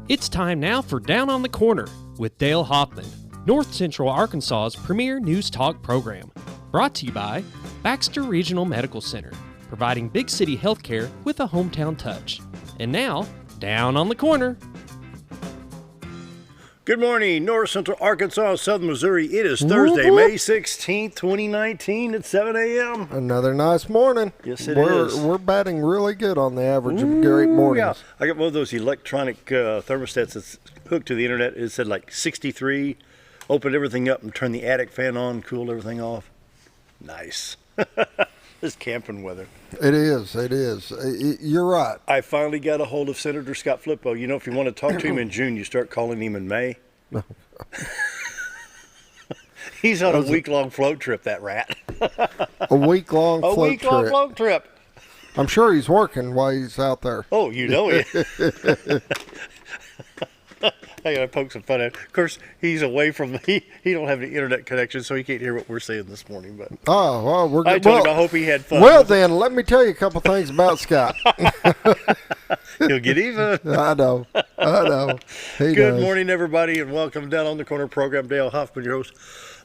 It's time now for Down on the Corner with Dale Hoffman, North Central Arkansas's premier news talk program. Brought to you by Baxter Regional Medical Center, providing big city healthcare with a hometown touch. And now, Down on the Corner. Good morning, North Central Arkansas, Southern Missouri. It is Thursday, May 16th, 2019 at 7 a.m. Another nice morning. Yes, it is. We're batting really good on the average of great mornings. Yeah. I got one of those electronic thermostats that's hooked to the internet. It said like 63. Opened everything up and turned the attic fan on, cooled everything off. Nice. This camping weather. It is. You're right. I finally got a hold of Senator Scott Flippo. You know, if you want to talk to him in June, you start calling him in May. He's on a week-long float trip, that rat. A week-long float trip. A week-long float trip. I'm sure he's working while he's out there. Oh, you know it. I gotta poke some fun at it. Of course, he's away from he don't have any internet connection, so he can't hear what we're saying this morning. But well, we're good. I told him I hope he had fun. Well, then let me tell you a couple things about Scott. He'll get even. I know. Good morning, everybody, and welcome Down on the Corner program. Dale Hoffman, your host,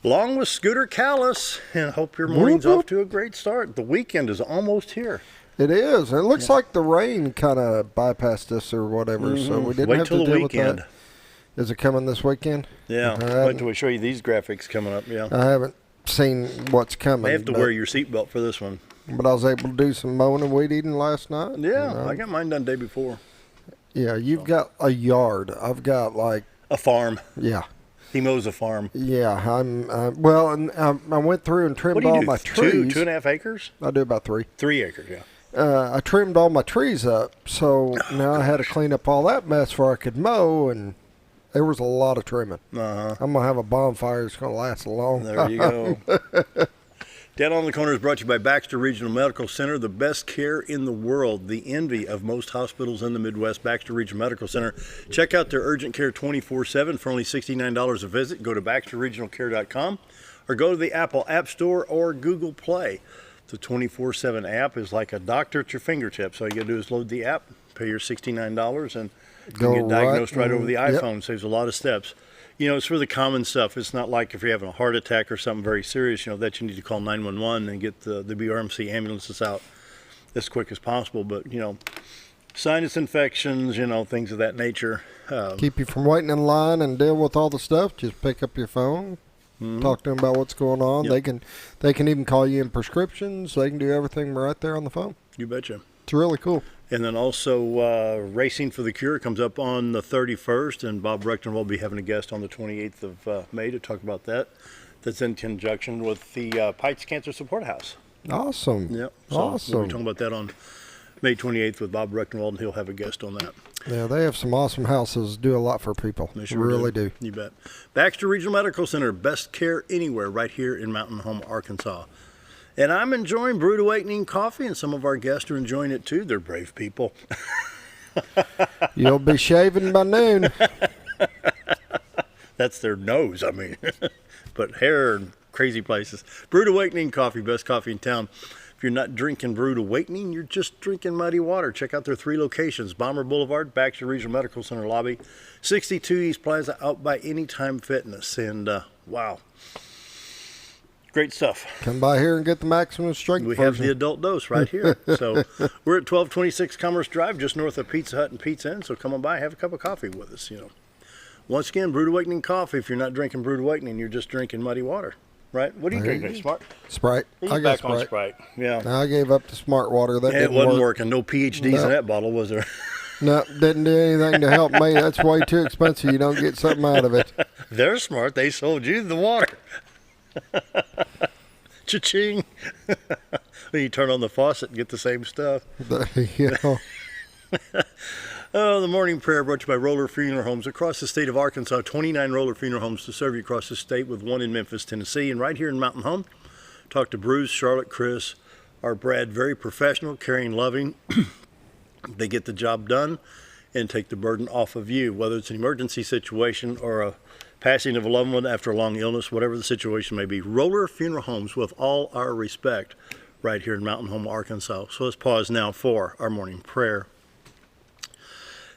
along with Scooter Callis, and I hope your morning's off to a great start. The weekend is almost here. It is. It looks like the rain kind of bypassed us or whatever, so we didn't have to deal with that. Is it coming this weekend? Yeah. Wait till we show you these graphics coming up. Yeah. I haven't seen what's coming. I have to wear your seatbelt for this one. But I was able to do some mowing and weed eating last night. Yeah, I got mine done the day before. Yeah, you've got a yard. I've got like a farm. Yeah. He mows a farm. Yeah, I went through and trimmed all my trees. 2.5 acres? I do about 3. 3 acres, yeah. I trimmed all my trees up, so now I had to clean up all that mess before I could mow, and there was a lot of trimming. I'm going to have a bonfire that's going to last a long time. There you go. Down on the Corner is brought to you by Baxter Regional Medical Center, the best care in the world, the envy of most hospitals in the Midwest. Baxter Regional Medical Center. Check out their urgent care 24/7 for only $69 a visit. Go to baxterregionalcare.com or go to the Apple App Store or Google Play. The 24/7 app is like a doctor at your fingertips. All you got to do is load the app, pay your $69, and you can get diagnosed right over the iPhone. Yep. Saves a lot of steps. You know, it's for the common stuff. It's not like if you're having a heart attack or something very serious, you know, that you need to call 911 and get the BRMC ambulances out as quick as possible. But, you know, sinus infections, you know, things of that nature. Keep you from waiting in line and deal with all the stuff. Just pick up your phone. Talk to them about what's going on. Yep. They can even call you in prescriptions. They can do everything right there on the phone. You betcha. It's really cool. And then also Racing for the Cure comes up on the 31st, and Bob Bruckner will be having a guest on the 28th of May to talk about that. That's in conjunction with the Pikes Cancer Support House. Awesome. Yep. So awesome. We'll be talking about that on May 28th with Bob Bruckner, and he'll have a guest on that. Yeah, they have some awesome houses, do a lot for people. They sure really do. You bet. Baxter Regional Medical Center, best care anywhere right here in Mountain Home, Arkansas. And I'm enjoying Brewed Awakening coffee, and some of our guests are enjoying it too. They're brave people. You'll be shaving by noon. That's their nose, I mean. But hair and crazy places. Brewed Awakening coffee, best coffee in town. If you're not drinking Brewed Awakening, you're just drinking muddy water. Check out their 3 locations: Bomber Boulevard, Baxter Regional Medical Center lobby, 62 East Plaza, out by Anytime Fitness. And wow, great stuff. Come by here and get the maximum strength. We have the adult dose right here. So we're at 1226 Commerce Drive, just north of Pizza Hut and Pizza Inn. So come on by, have a cup of coffee with us. You know, once again, Brewed Awakening coffee. If you're not drinking Brewed Awakening, you're just drinking muddy water. Right? What are you drinking? Smart? Sprite. I got Sprite. On Sprite. Yeah. I gave up the Smart Water. That it wasn't working. No PhDs in that bottle, was there? No, didn't do anything to help me. That's way too expensive. You don't get something out of it. They're smart. They sold you the water. Cha-ching. You turn on the faucet and get the same stuff. Oh, the morning prayer brought to you by Roller Funeral Homes across the state of Arkansas. 29 Roller Funeral Homes to serve you across the state, with 1 in Memphis, Tennessee. And right here in Mountain Home, talk to Bruce, Charlotte, Chris, our Brad. Very professional, caring, loving. They get the job done and take the burden off of you, whether it's an emergency situation or a passing of a loved one after a long illness, whatever the situation may be. Roller Funeral Homes, with all our respect, right here in Mountain Home, Arkansas. So let's pause now for our morning prayer.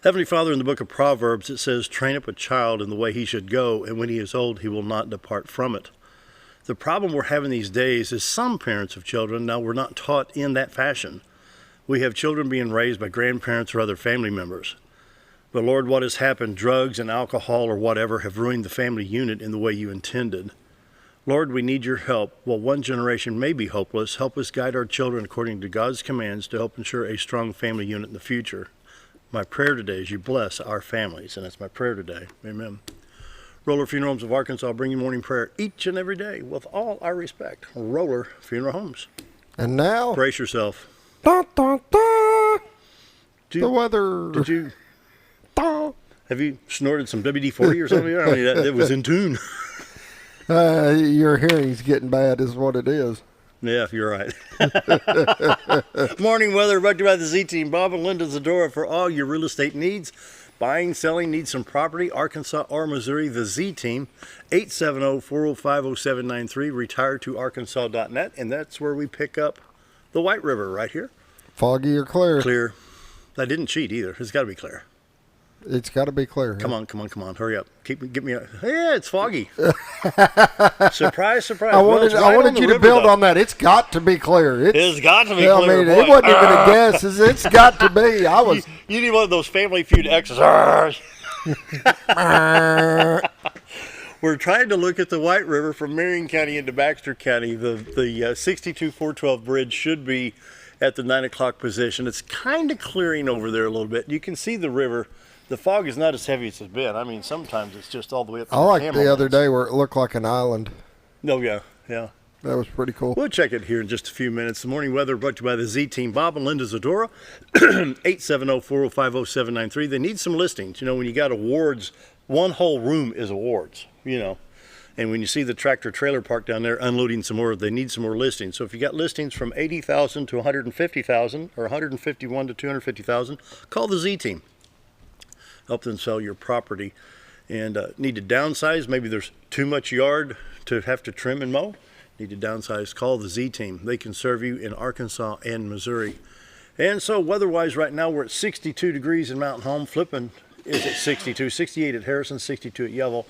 Heavenly Father, in the book of Proverbs, it says, train up a child in the way he should go, and when he is old, he will not depart from it. The problem we're having these days is some parents of children, now we're not taught in that fashion. We have children being raised by grandparents or other family members. But Lord, what has happened, drugs and alcohol or whatever have ruined the family unit in the way you intended. Lord, we need your help. While one generation may be hopeless, help us guide our children according to God's commands to help ensure a strong family unit in the future. My prayer today is you bless our families, and that's my prayer today. Amen. Roller Funeral Homes of Arkansas bring you morning prayer each and every day with all our respect. Roller Funeral Homes. And now, brace yourself. Da, da, da. The weather. Did you? Da. Have you snorted some WD-40 or something? I mean, it was in tune. Your hearing's getting bad is what it is. Yeah, you're right. Morning weather brought to you by the Z-Team. Bob and Linda Zadora for all your real estate needs. Buying, selling, need some property, Arkansas or Missouri, the Z-Team. 870-405-0793, retiredtoarkansas.net. And that's where we pick up the White River right here. Foggy or clear? Clear. I didn't cheat either. It's got to be clear. It's got to be clear. Come on. Hurry up. Get me a... Yeah, it's foggy. Surprise. I wanted you to build on that. It's got to be clear. It's got to be clear. I mean, it wasn't even a guess. It's got to be. You need one of those Family Feud X's. We're trying to look at the White River from Marion County into Baxter County. The 62-412 bridge should be at the 9 o'clock position. It's kind of clearing over there a little bit. You can see the river. The fog is not as heavy as it's been. I mean, sometimes it's just all the way up to I liked the other day where it looked like an island. Oh, yeah. That was pretty cool. We'll check it here in just a few minutes. The morning weather brought to you by the Z-Team. Bob and Linda Zadora, 870-405-0793. They need some listings. You know, when you got awards, one whole room is awards, you know. And when you see the tractor trailer park down there unloading some more, they need some more listings. So if you got listings from 80,000 to 150,000 or 151 to 250,000, call the Z-Team. Help them sell your property. And need to downsize. Maybe there's too much yard to have to trim and mow. Need to downsize. Call the Z-Team. They can serve you in Arkansas and Missouri. And so weather-wise right now we're at 62 degrees in Mountain Home. Flippin is at 62. 68 at Harrison, 62 at Yellow.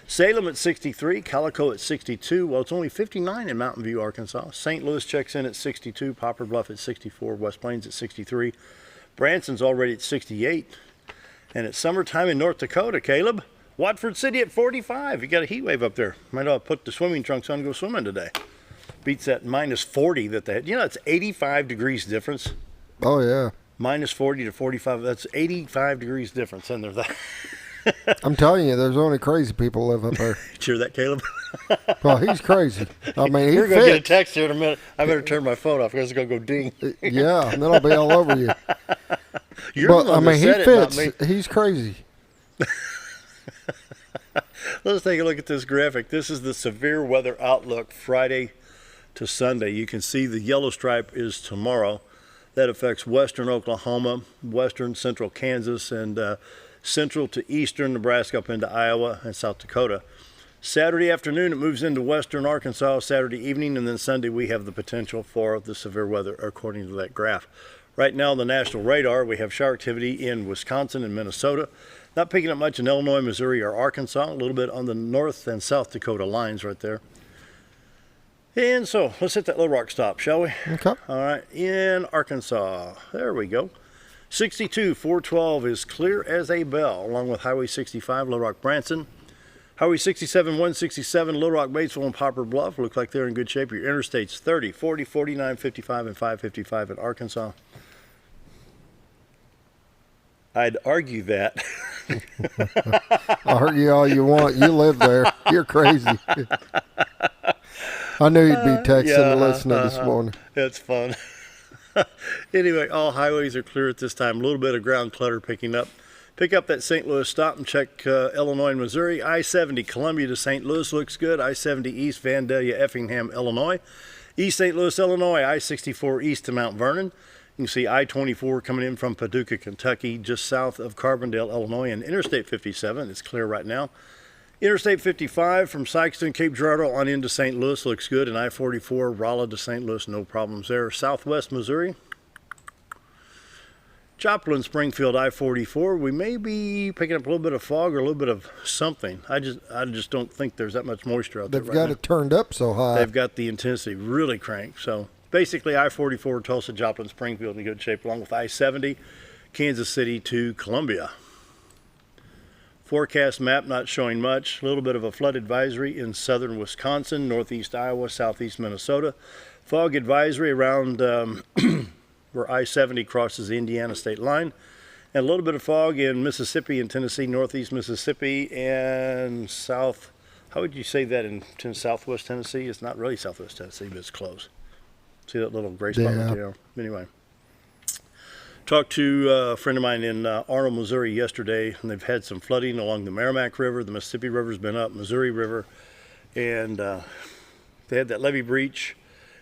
Salem at 63. Calico at 62. Well, it's only 59 in Mountain View, Arkansas. St. Louis checks in at 62. Poplar Bluff at 64. West Plains at 63. Branson's already at 68. And it's summertime in North Dakota, Caleb. Watford City at 45. You got a heat wave up there. Might ought to put the swimming trunks on and go swimming today. Beats that minus 40 that they had. You know, it's 85 degrees difference. Oh, yeah. Minus 40 to 45. That's 85 degrees difference in there. I'm telling you, there's only crazy people live up there. Cheer that, Caleb. Well, he's crazy. I mean, You're going to get a text here in a minute. I better turn my phone off because it's going to go ding. Yeah, and then I'll be all over you. He fits. He's crazy. Let's take a look at this graphic. This is the severe weather outlook Friday to Sunday. You can see the yellow stripe is tomorrow. That affects western Oklahoma, western central Kansas, and central to eastern Nebraska up into Iowa and South Dakota. Saturday afternoon, it moves into western Arkansas Saturday evening, and then Sunday we have the potential for the severe weather according to that graph. Right now on the national radar, we have shower activity in Wisconsin and Minnesota. Not picking up much in Illinois, Missouri, or Arkansas. A little bit on the North and South Dakota lines right there. And so, let's hit that Little Rock stop, shall we? Okay. All right, in Arkansas. There we go. 62, 412 is clear as a bell, along with Highway 65, Little Rock, Branson. Highway 67, 167, Little Rock, Batesville, and Poplar Bluff. Look like they're in good shape. Your interstates 30, 40, 49, 55, and 555 in Arkansas. I'd argue that. Argue all you want. You live there. You're crazy. I knew you'd be texting and listening this morning. That's fun. Anyway, all highways are clear at this time. A little bit of ground clutter picking up. Pick up that St. Louis stop and check Illinois and Missouri. I-70 Columbia to St. Louis looks good. I-70 East Vandalia, Effingham, Illinois. East St. Louis, Illinois. I-64 east to Mount Vernon. You can see I-24 coming in from Paducah, Kentucky, just south of Carbondale, Illinois, and Interstate 57. It's clear right now. Interstate 55 from Sykeston, Cape Girardeau on into St. Louis looks good, and I-44 Rolla to St. Louis, no problems there. Southwest Missouri. Joplin, Springfield, I-44. We may be picking up a little bit of fog or a little bit of something. I just don't think there's that much moisture out there right now. They've got it turned up so high. They've got the intensity really cranked. So basically, I-44, Tulsa, Joplin, Springfield in good shape, along with I-70, Kansas City to Columbia. Forecast map not showing much. A little bit of a flood advisory in southern Wisconsin, northeast Iowa, southeast Minnesota. Fog advisory around where I-70 crosses the Indiana state line. And a little bit of fog in Mississippi and Tennessee, northeast Mississippi, and south. How would you say that in southwest Tennessee? It's not really southwest Tennessee, but it's close. See that little gray spot right there? Anyway. Talked to a friend of mine in Arnold, Missouri yesterday, and they've had some flooding along the Merrimack River. The Mississippi River's been up, Missouri River, and they had that levee breach.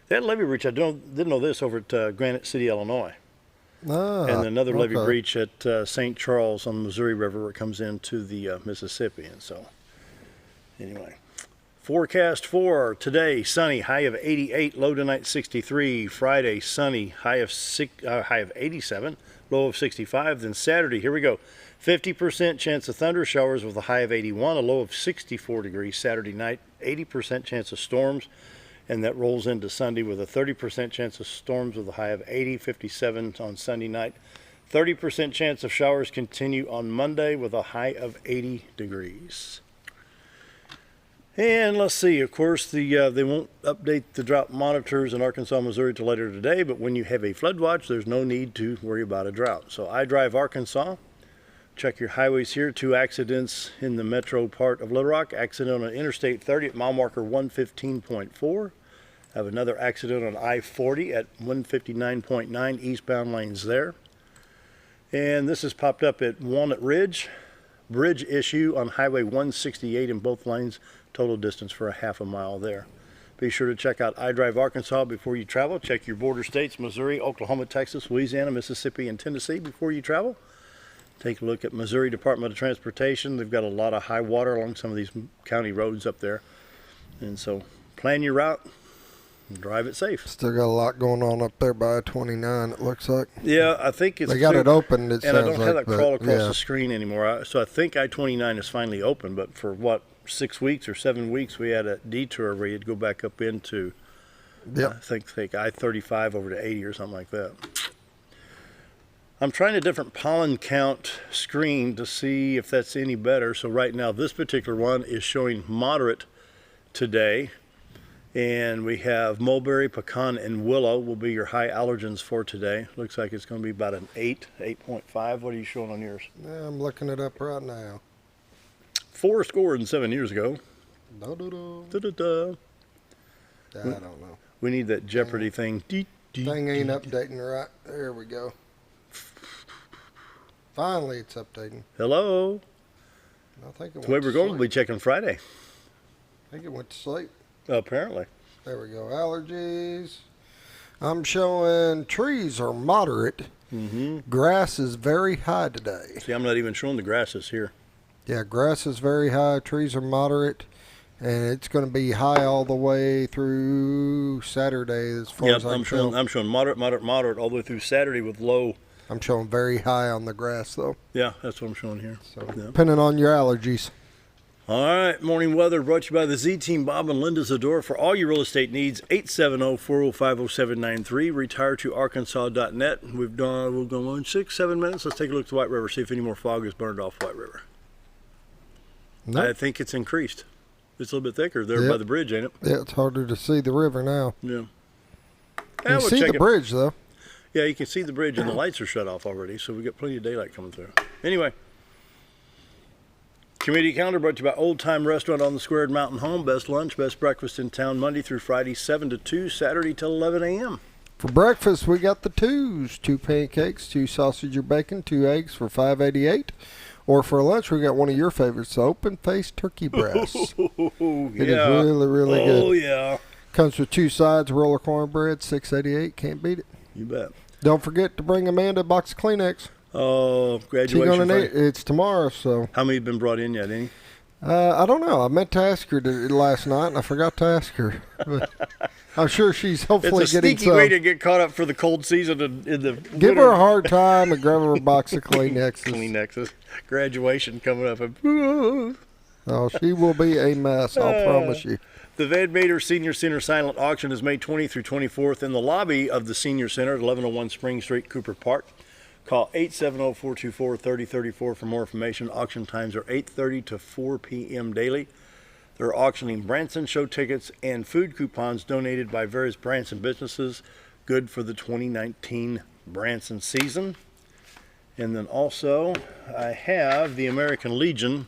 They had a levee breach, I didn't know this, over at Granite City, Illinois. And another levee breach at St. Charles on the Missouri River where it comes into the Mississippi. And so, anyway. Forecast for today, sunny, high of 88, low tonight 63. Friday, sunny, high of 87, low of 65. Then Saturday, here we go, 50% chance of thunder showers with a high of 81, a low of 64 degrees. Saturday night, 80% chance of storms, and that rolls into Sunday with a 30% chance of storms with a high of 80, 57 on Sunday night. 30% chance of showers continue on Monday with a high of 80 degrees. And let's see, of course, they won't update the drought monitors in Arkansas, Missouri till later today, but when you have a flood watch, there's no need to worry about a drought. So I drive Arkansas. Check your highways here. 2 accidents in the metro part of Little Rock. Accident on Interstate 30 at mile marker 115.4. Have another accident on I-40 at 159.9 eastbound lanes there. And this has popped up at Walnut Ridge. Bridge issue on Highway 168 in both lanes. Total distance for a half a mile there. Be sure to check out iDrive Arkansas before you travel. Check your border states, Missouri, Oklahoma, Texas, Louisiana, Mississippi, and Tennessee before you travel. Take a look at Missouri Department of Transportation. They've got a lot of high water along some of these county roads up there. And so plan your route and drive it safe. Still got a lot going on up there by 29, it looks like. Yeah, I think it's... They got it open, it and I don't sounds have like, that crawl across the screen anymore. So I think I-29 is finally open, but for what, 6 weeks or 7 weeks, we had a detour where you'd go back up into, I think I-35 over to 80 or something like that. I'm trying a different pollen count screen to see if that's any better. So right now, this particular one is showing moderate today. And we have mulberry, pecan, and willow will be your high allergens for today. Looks like it's going to be about an 8.5. What are you showing on yours? Yeah, I'm looking it up right now. 7 years ago. I don't know. We need that Jeopardy thing. Thing ain't updating right. There we go. Finally, it's updating. Hello. I think it the way we're going, we'll be checking Friday. I think it went to sleep. Apparently. There we go. Allergies. I'm showing trees are moderate. Grass is very high today. See, I'm not even showing the grasses here. Yeah, grass is very high. Trees are moderate. And it's going to be high all the way through Saturday as far as I'm showing moderate all the way through Saturday with low. I'm showing very high on the grass, though. Yeah, that's what I'm showing here. So, depending on your allergies. All right, morning weather brought to you by the Z-Team, Bob and Linda Zador. For all your real estate needs, 870-405-0793, retireToArkansas.net. We've gone on 6-7 minutes. Let's take a look at the White River, see if any more fog is burned off White River. Nope. I think it's increased. It's a little bit thicker there by the bridge, ain't it? Yeah, it's harder to see the river now. Yeah. You see the bridge, though. Yeah, you can see the bridge, and the lights are shut off already, so we've got plenty of daylight coming through. Anyway. Community calendar brought to you by Old Time Restaurant on the Square at Mountain Home. Best lunch, best breakfast in town, Monday through Friday, 7 to 2, Saturday till 11 a.m. For breakfast, we got the 2s. 2 pancakes, 2 sausage or bacon, 2 eggs for $5.88. Or for lunch, we got one of your favorites, the open-faced turkey breast. It is really, really good. Oh, yeah. Comes with 2 sides, roller cornbread, $6.88. Can't beat it. You bet. Don't forget to bring Amanda a box of Kleenex. Oh, graduation. It's tomorrow, so. How many have been brought in yet, any? I don't know. I meant to ask her last night, and I forgot to ask her. But I'm sure she's hopefully it's a getting sneaky way to get caught up for the cold season in the Give winter. her a hard time and grab her a box of Kleenexes. Kleenexes. Graduation coming up. Oh, she will be a mess, I'll promise you. The Van Vader Senior Center silent auction is May 20th through 24th in the lobby of the Senior Center at 1101 Spring Street, Cooper Park. Call 870-424-3034 for more information. Auction times are 8:30 to 4 p.m. daily. They're auctioning Branson show tickets and food coupons donated by various Branson businesses, good for the 2019 Branson season. And then also, I have the American Legion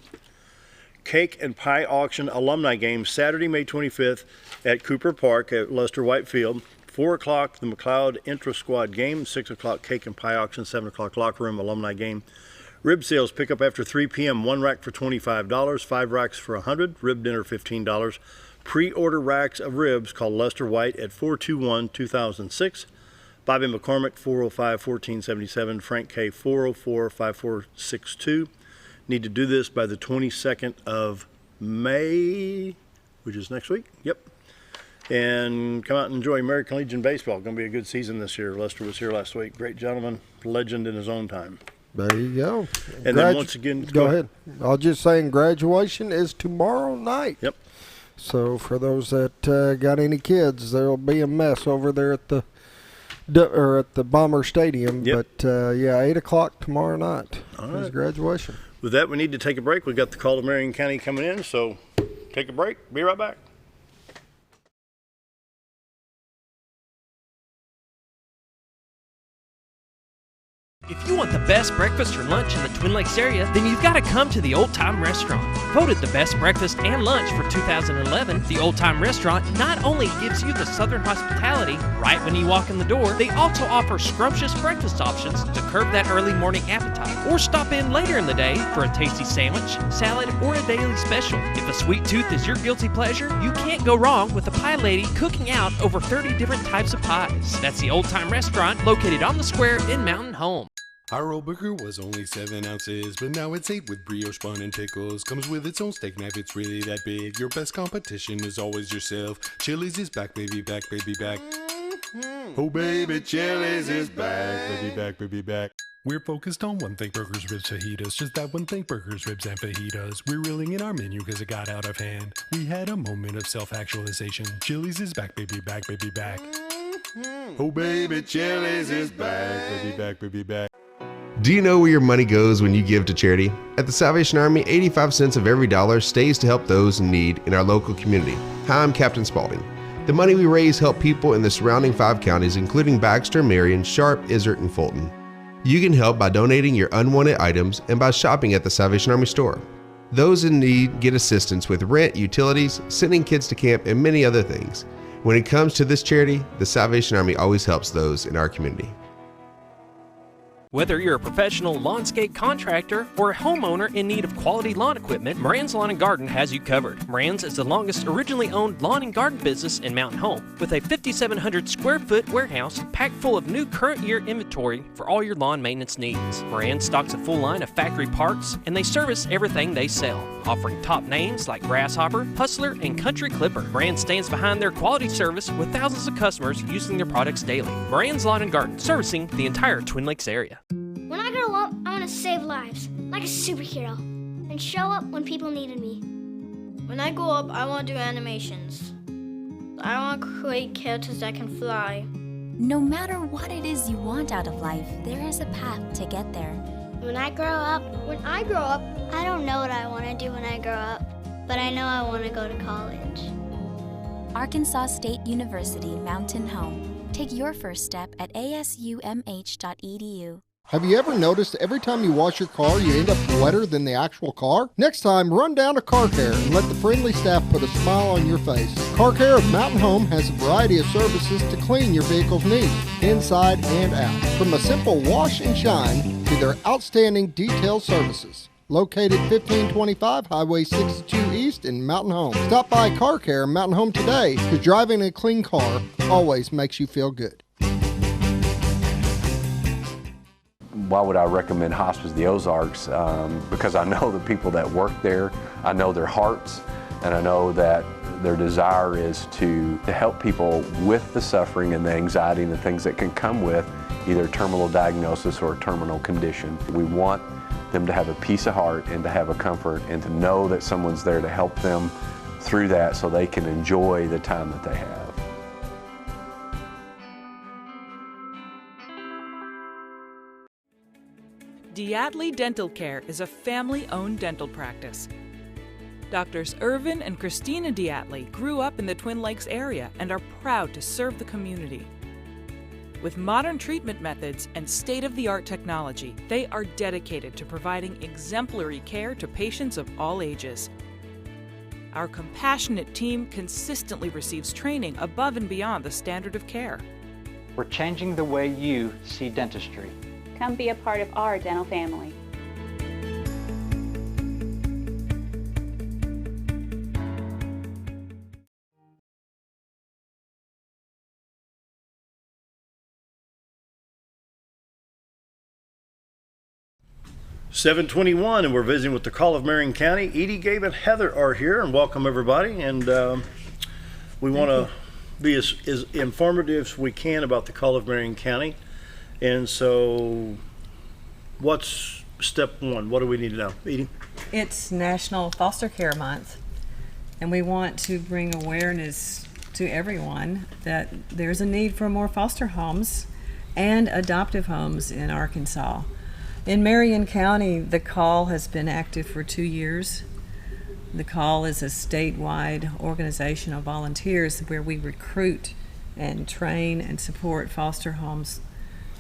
Cake and Pie Auction Alumni Game, Saturday, May 25th at Cooper Park at Lester White Field. 4 o'clock, the McLeod Intra-Squad game. 6 o'clock, Cake and Pie Auction. 7 o'clock, Locker Room Alumni Game. Rib sales pick up after 3 p.m. 1 rack for $25, 5 racks for $100, rib dinner $15. Pre-order racks of ribs call Lester White at 421-2006. Bobby McCormick, 405-1477. Frank K, 404-5462. Need to do this by the 22nd of May, which is next week. Yep. And come out and enjoy American Legion baseball. Going to be a good season this year. Lester was here last week. Great gentleman, legend in his own time. There you go. And then once again, go ahead. I was just saying, graduation is tomorrow night. Yep. So for those that got any kids, there'll be a mess over there at the Bomber Stadium. Yep. But yeah, 8 o'clock tomorrow night is graduation. With that, we need to take a break. We've got the call to Marion County coming in, so take a break. Be right back. If you want the best breakfast or lunch in the Twin Lakes area, then you've got to come to the Old Time Restaurant. Voted the best breakfast and lunch for 2011, the Old Time Restaurant not only gives you the Southern hospitality right when you walk in the door, they also offer scrumptious breakfast options to curb that early morning appetite. Or stop in later in the day for a tasty sandwich, salad, or a daily special. If a sweet tooth is your guilty pleasure, you can't go wrong with a pie lady cooking out over 30 different types of pies. That's the Old Time Restaurant, located on the square in Mountain Home. Our old burger was only 7 ounces, but now it's 8 with brioche bun and pickles. Comes with its own steak knife, it's really that big. Your best competition is always yourself. Chili's is back, baby, back, baby, back. Oh, baby, Chili's is back, baby, back, baby, back. We're focused on one thing, burgers, ribs, fajitas. Just that one thing, burgers, ribs, and fajitas. We're reeling in our menu because it got out of hand. We had a moment of self-actualization. Chili's is back, baby, back, baby, back. Oh, baby, Chili's is back, baby, back, baby, back. Do you know where your money goes when you give to charity? At the Salvation Army, 85 cents of every dollar stays to help those in need in our local community. Hi, I'm Captain Spaulding. The money we raise help people in the surrounding 5 counties, including Baxter, Marion, Sharp, Izzard, and Fulton. You can help by donating your unwanted items and by shopping at the Salvation Army store. Those in need get assistance with rent, utilities, sending kids to camp, and many other things. When it comes to this charity, the Salvation Army always helps those in our community. Whether you're a professional lawnscape contractor or a homeowner in need of quality lawn equipment, Moran's Lawn & Garden has you covered. Moran's is the longest originally owned lawn and garden business in Mountain Home, with a 5,700 square foot warehouse packed full of new current year inventory for all your lawn maintenance needs. Moran stocks a full line of factory parts, and they service everything they sell, offering top names like Grasshopper, Hustler, and Country Clipper. Moran stands behind their quality service with thousands of customers using their products daily. Moran's Lawn & Garden, servicing the entire Twin Lakes area. When I grow up, I want to save lives, like a superhero, and show up when people needed me. When I grow up, I want to do animations. I want to create characters that can fly. No matter what it is you want out of life, there is a path to get there. When I grow up, I don't know what I want to do when I grow up, but I know I want to go to college. Arkansas State University Mountain Home. Take your first step at asumh.edu. Have you ever noticed every time you wash your car, you end up wetter than the actual car? Next time, run down to Car Care and let the friendly staff put a smile on your face. Car Care of Mountain Home has a variety of services to clean your vehicle's needs, inside and out. From a simple wash and shine to their outstanding detail services. Located 1525 Highway 62 East in Mountain Home. Stop by Car Care Mountain Home today, because driving a clean car always makes you feel good. Why would I recommend Hospice of the Ozarks? Because I know the people that work there, I know their hearts, and I know that their desire is to help people with the suffering and the anxiety and the things that can come with either a terminal diagnosis or a terminal condition. We want them to have a peace of heart and to have a comfort and to know that someone's there to help them through that so they can enjoy the time that they have. Diatley Dental Care is a family-owned dental practice. Doctors Irvin and Christina Diatley grew up in the Twin Lakes area and are proud to serve the community. With modern treatment methods and state-of-the-art technology, they are dedicated to providing exemplary care to patients of all ages. Our compassionate team consistently receives training above and beyond the standard of care. We're changing the way you see dentistry. Come be a part of our dental family. .721, and we're visiting with the Call of Marion County. Edie, Gabe, and Heather are here, and welcome everybody. And we want to be as informative as we can about the Call of Marion County. And so, what's step one? What do we need to know, Edie? It's National Foster Care Month, and we want to bring awareness to everyone that there's a need for more foster homes and adoptive homes in Arkansas. In Marion County, the Call has been active for 2 years. The Call is a statewide organization of volunteers where we recruit and train and support foster homes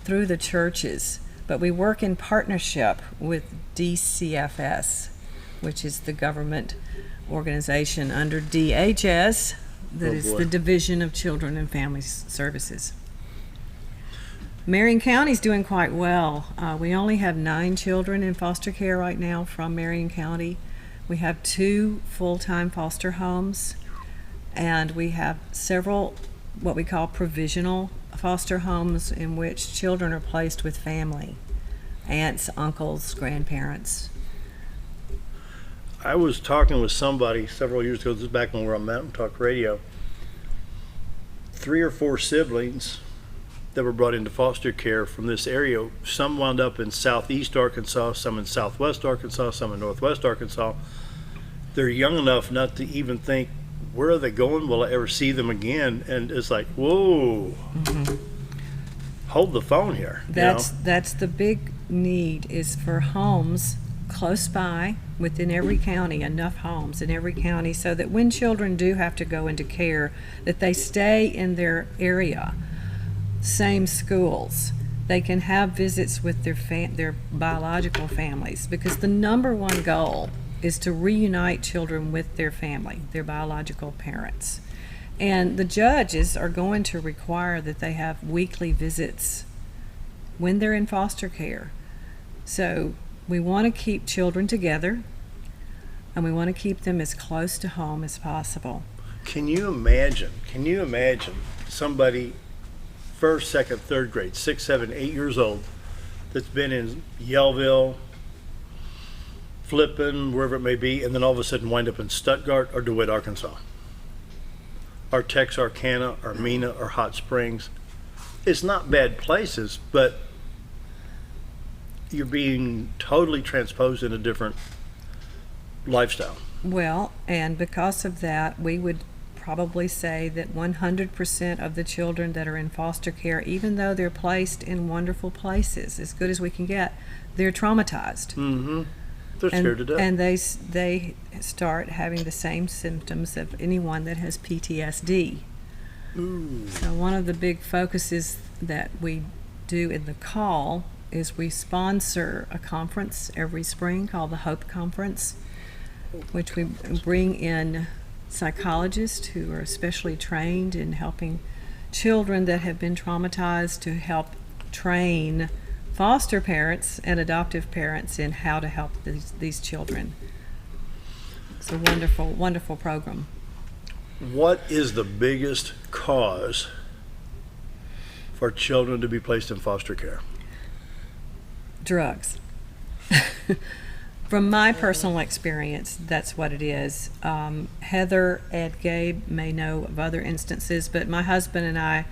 through the churches. But we work in partnership with DCFS, which is the government organization under DHS, that is the Division of Children and Family Services. Marion County's doing quite well. We only have 9 children in foster care right now from Marion County. We have 2 full-time foster homes, and we have several what we call provisional foster homes in which children are placed with family, aunts, uncles, grandparents. I was talking with somebody several years ago, this is back when we were on Mountain Talk Radio, 3 or 4 siblings that were brought into foster care from this area. Some wound up in southeast Arkansas, some in southwest Arkansas, some in northwest Arkansas. They're young enough not to even think, where are they going? Will I ever see them again? And it's like, whoa, hold the phone here. That's the big need, is for homes close by within every county, enough homes in every county so that when children do have to go into care, that they stay in their area. Same schools, they can have visits with their biological families, because the number one goal is to reunite children with their family, their biological parents. And the judges are going to require that they have weekly visits when they're in foster care. So we want to keep children together, and we want to keep them as close to home as possible. Can you imagine somebody first, second, third grade, 6, 7, 8 years old, that's been in Yellville, Flippin, wherever it may be, and then all of a sudden wind up in Stuttgart or DeWitt, Arkansas, or Texarkana, or Mena, or Hot Springs. It's not bad places, but you're being totally transposed in a different lifestyle. Well, and because of that, we would probably say that 100% of the children that are in foster care, even though they're placed in wonderful places, as good as we can get, they're traumatized. Mm-hmm. They're scared to death. And they start having the same symptoms of anyone that has PTSD. Ooh. So one of the big focuses that we do in the Call is we sponsor a conference every spring called the Hope Conference, which we bring in psychologists who are especially trained in helping children that have been traumatized to help train foster parents and adoptive parents in how to help these children. It's a wonderful, wonderful program. What is the biggest cause for children to be placed in foster care? drugs. From my personal experience, that's what it is. Heather and Gabe may know of other instances, but my husband and I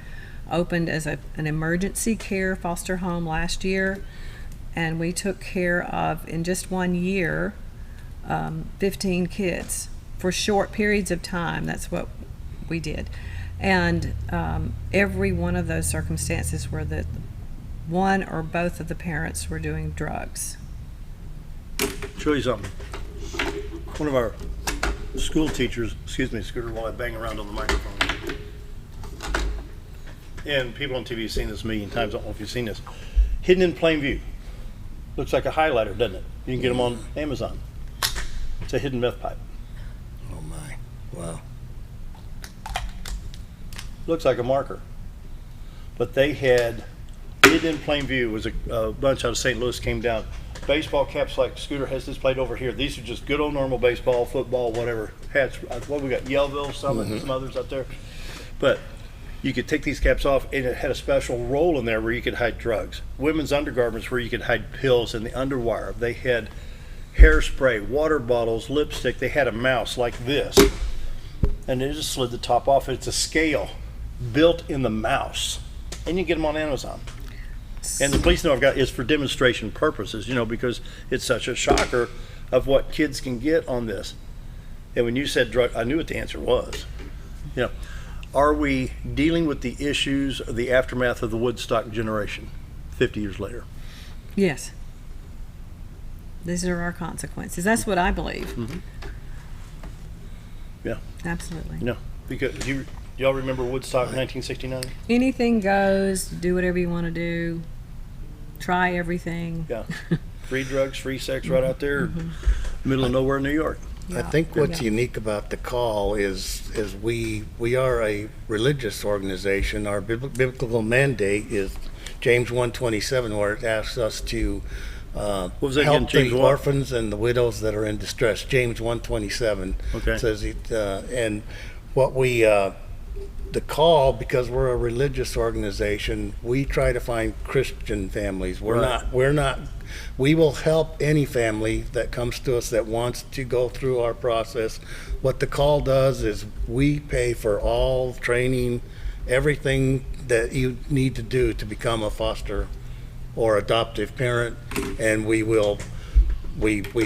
opened as an emergency care foster home last year, and we took care of, in just 1 year, 15 kids for short periods of time. That's what we did. And every one of those circumstances where that one or both of the parents were doing drugs. Show you something. One of our school teachers, excuse me, Scooter, while I bang around on the microphone. And people on TV have seen this a million times. I don't know if you've seen this. Hidden in plain view. Looks like a highlighter, doesn't it? You can get them on Amazon. It's a hidden meth pipe. Oh my, wow. Looks like a marker. But they had, hidden in plain view was a bunch out of St. Louis came down. Baseball caps like Scooter has displayed over here. These are just good old normal baseball, football, whatever. Hats, what we got, Yellville, some others out there. But you could take these caps off, and it had a special roll in there where you could hide drugs. Women's undergarments where you could hide pills in the underwire. They had hairspray, water bottles, lipstick. They had a mouse like this. And they just slid the top off. It's a scale built in the mouse. And you can get them on Amazon. And the police know I've got is for demonstration purposes, because it's such a shocker of what kids can get on this. And when you said drug, I knew what the answer was. Are we dealing with the issues of the aftermath of the Woodstock generation 50 years later? Yes. These are our consequences. That's what I believe. Mm-hmm. Yeah. Absolutely. No, because y'all remember Woodstock 1969? Anything goes, do whatever you want to do, try everything. Yeah. Free drugs, free sex right out there, middle of nowhere, New York. I think what's unique about the call is we are a religious organization. Our biblical mandate is James 1:27, where it asks us to help the orphans and the widows that are in distress. James 1:27 says it, and what we the call, because we're a religious organization, we try to find Christian families. We're not. We will help any family that comes to us that wants to go through our process. What the call does is we pay for all training, everything that you need to do to become a foster or adoptive parent, and we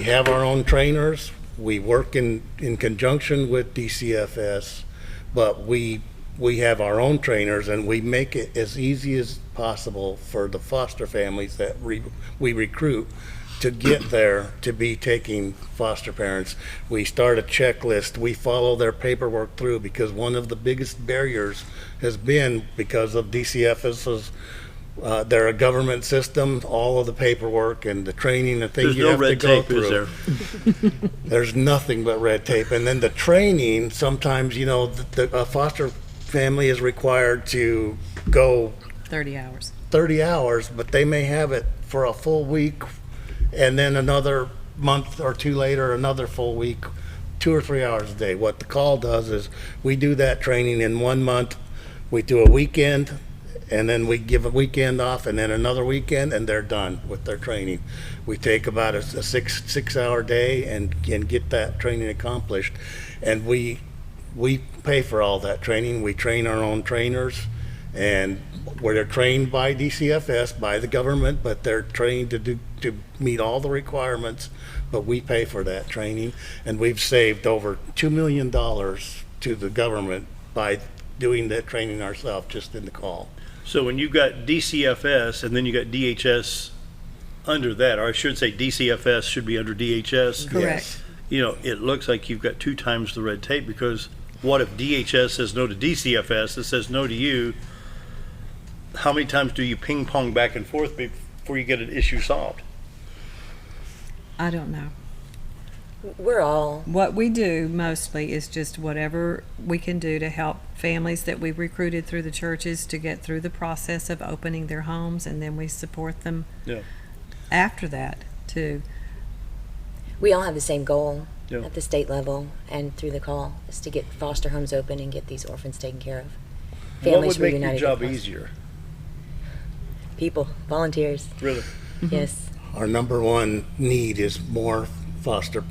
have our own trainers. We work in conjunction with DCFS, but we have our own trainers, and we make it as easy as possible for the foster families that we recruit to get there to be taking foster parents. We start a checklist. We follow their paperwork through, because one of the biggest barriers has been because of DCFS's they're a government system, all of the paperwork and the training and things you have to go through. There's no red tape, is there? There's nothing but red tape. And then the training, sometimes, a foster family is required to go 30 hours, but they may have it for a full week, and then another month or two later, another full week, 2 or 3 hours a day. What the call does is we do that training in 1 month. We do a weekend, and then we give a weekend off, and then another weekend, and they're done with their training. We take about a six-hour day and get that training accomplished, and we pay for all that training. We train our own trainers, and they're trained by DCFS, by the government, but they're trained to meet all the requirements, but we pay for that training, and we've saved over $2 million to the government by doing that training ourselves just in the call. So when you've got DCFS and then you got DHS under that, or I should say DCFS should be under DHS. Correct. It looks like you've got 2 times the red tape, because what if DHS says no to DCFS, it says no to you? How many times do you ping pong back and forth before you get an issue solved? I don't know. What we do mostly is just whatever we can do to help families that we've recruited through the churches to get through the process of opening their homes, and then we support them after that too. We all have the same goal at the state level and through the call, is to get foster homes open and get these orphans taken care of. Families what would make your job easier? People, volunteers. Really? Yes. Our number one need is more foster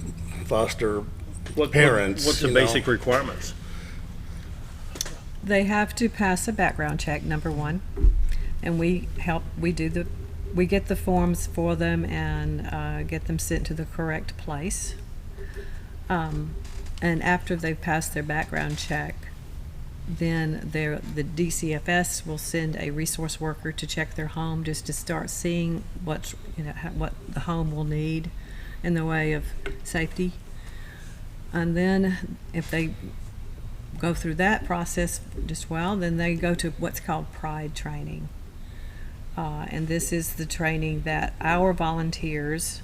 parents. What's the basic requirements? They have to pass a background check, number one, and we get the forms for them and get them sent to the correct place. And after they've passed their background check, then the DCFS will send a resource worker to check their home, just to start seeing what the home will need in the way of safety. And then if they go through that process just well, then they go to what's called PRIDE training. And this is the training that our volunteers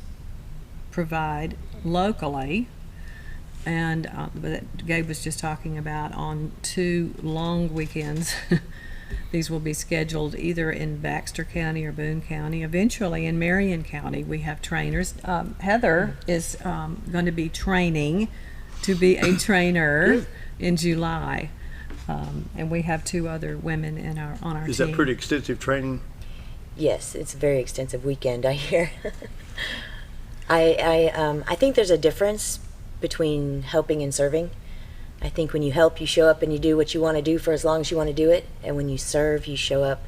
provide locally, and that Gabe was just talking about on 2 long weekends. These will be scheduled either in Baxter County or Boone County. Eventually in Marion County we have trainers. Heather is going to be training to be a trainer in July, and we have 2 other women on our team. Is that pretty extensive training? Yes, it's a very extensive weekend, I hear. I think there's a difference between helping and serving. I think when you help, you show up and you do what you want to do for as long as you want to do it. And when you serve, you show up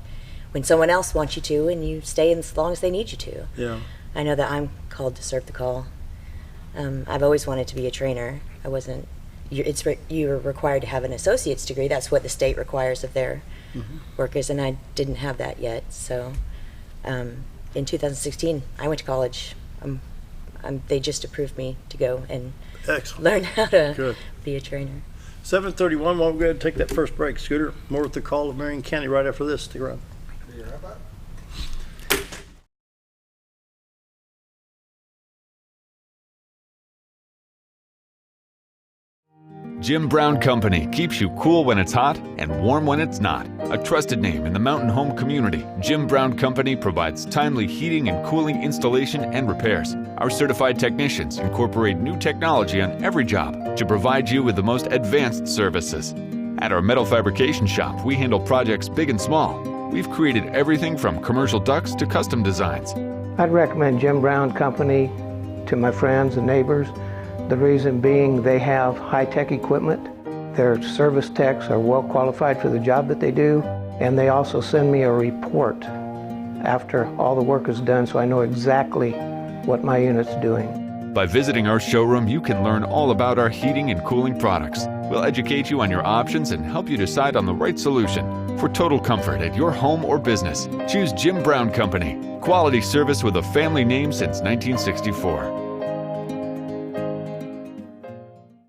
when someone else wants you to, and you stay as long as they need you to. Yeah. I know that I'm called to serve the call. I've always wanted to be a trainer. I wasn't. You're required to have an associate's degree. That's what the state requires of their workers, and I didn't have that yet. So in 2016, I went to college. They just approved me to go and learn how to be a trainer. 7:31. Why don't we go ahead and take that first break, Scooter? More with the call of Marion County right after this. Stick around. Jim Brown Company keeps you cool when it's hot and warm when it's not. A trusted name in the mountain home community, Jim Brown Company provides timely heating and cooling installation and repairs. Our certified technicians incorporate new technology on every job to provide you with the most advanced services. At our metal fabrication shop, we handle projects big and small. We've created everything from commercial ducts to custom designs. I'd recommend Jim Brown Company to my friends and neighbors. The reason being they have high-tech equipment. Their service techs are well qualified for the job that they do, and they also send me a report after all the work is done so I know exactly what my unit's doing. By visiting our showroom, you can learn all about our heating and cooling products. We'll educate you on your options and help you decide on the right solution. For total comfort at your home or business, choose Jim Brown Company. Quality service with a family name since 1964.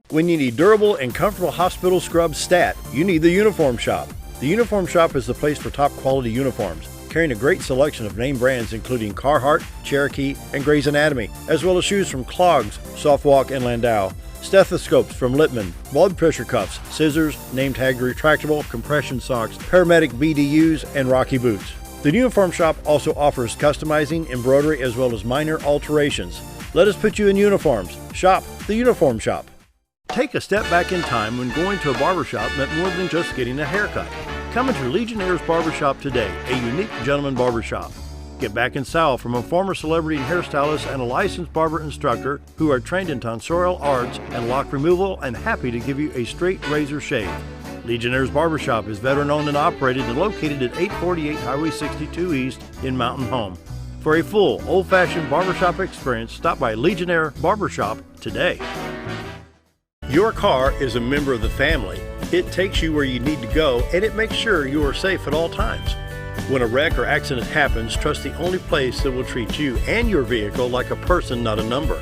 When you need durable and comfortable hospital scrub stat, you need the Uniform Shop. The Uniform Shop is the place for top quality uniforms, carrying a great selection of name brands including Carhartt, Cherokee, and Grey's Anatomy, as well as shoes from Clogs, Softwalk, and Landau, stethoscopes from Littman, blood pressure cuffs, scissors, name tag retractable, compression socks, paramedic BDUs, and Rocky boots. The Uniform Shop also offers customizing, embroidery, as well as minor alterations. Let us put you in uniforms. Shop the Uniform Shop. Take a step back in time when going to a barbershop meant more than just getting a haircut. Come into Legionnaire's Barbershop today, a unique gentleman barbershop. Get back in style from a former celebrity hairstylist and a licensed barber instructor who are trained in tonsorial arts and lock removal and happy to give you a straight razor shave. Legionnaire's Barbershop is veteran-owned and operated and located at 848 Highway 62 East in Mountain Home. For a full, old-fashioned barbershop experience, stop by Legionnaire Barbershop today. Your car is a member of the family. It takes you where you need to go, and it makes sure you are safe at all times. When a wreck or accident happens, trust the only place that will treat you and your vehicle like a person, not a number.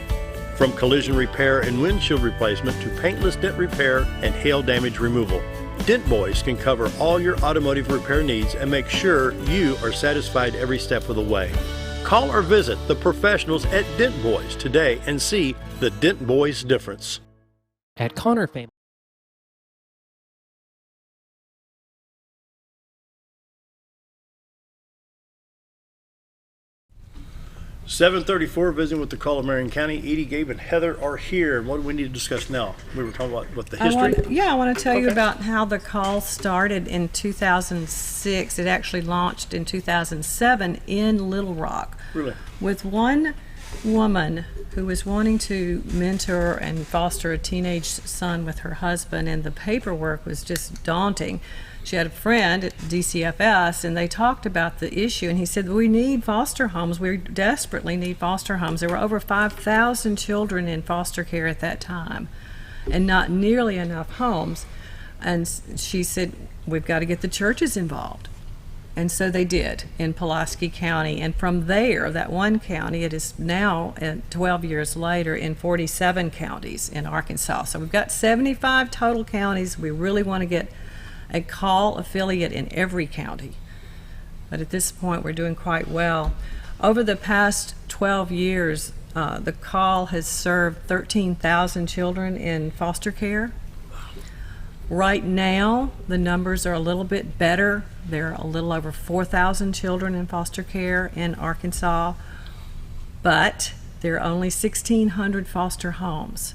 From collision repair and windshield replacement to paintless dent repair and hail damage removal, Dent Boys can cover all your automotive repair needs and make sure you are satisfied every step of the way. Call or visit the professionals at Dent Boys today and see the Dent Boys difference. At Connor Family. 7:34, visiting with the Call of Marion County. Edie, Gabe, and Heather are here. What do we need to discuss now? We were talking about what the history. I want to tell you about how the call started in 2006. It actually launched in 2007 in Little Rock. Really? With one woman who was wanting to mentor and foster a teenage son with her husband, and the paperwork was just daunting. She had a friend at DCFS, and they talked about the issue, and he said, we need foster homes. We desperately need foster homes. There were over 5,000 children in foster care at that time, and not nearly enough homes. And she said, we've got to get the churches involved. And so they did in Pulaski County. And from there, that one county, it is now, 12 years later, in 47 counties in Arkansas. So we've got 75 total counties. We really want to get a call affiliate in every county. But at this point, we're doing quite well. Over the past 12 years, the call has served 13,000 children in foster care. Right now, the numbers are a little bit better. There are a little over 4,000 children in foster care in Arkansas, but there are only 1,600 foster homes.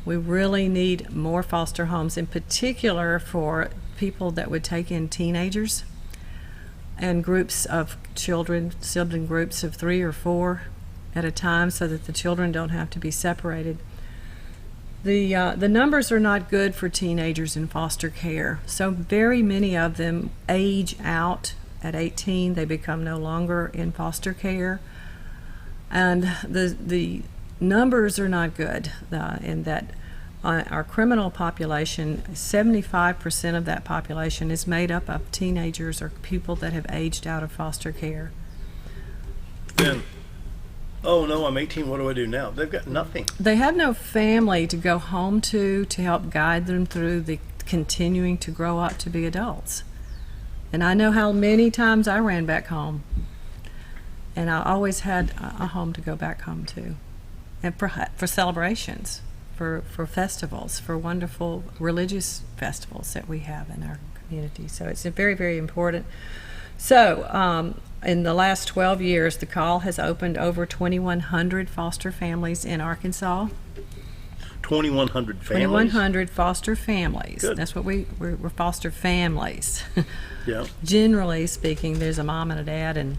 We really need more foster homes, in particular for people that would take in teenagers and groups of children, sibling groups of 3 or 4 at a time, so that the children don't have to be separated. The numbers are not good for teenagers in foster care. So very many of them age out at 18. They become no longer in foster care. And the numbers are not good in that our criminal population, 75% of that population is made up of teenagers or people that have aged out of foster care. Then, oh no, I'm 18, what do I do now? They've got nothing. They have no family to go home to help guide them through the continuing to grow up to be adults. And I know how many times I ran back home. And I always had a home to go back home to. And for celebrations, for festivals, for wonderful religious festivals that we have in our community. So it's very, very important. So in the last 12 years, the call has opened over 2,100 foster families in Arkansas. 2,100 families? 2,100 foster families. Good. That's what we're foster families. Yeah. Generally speaking, there's a mom and a dad and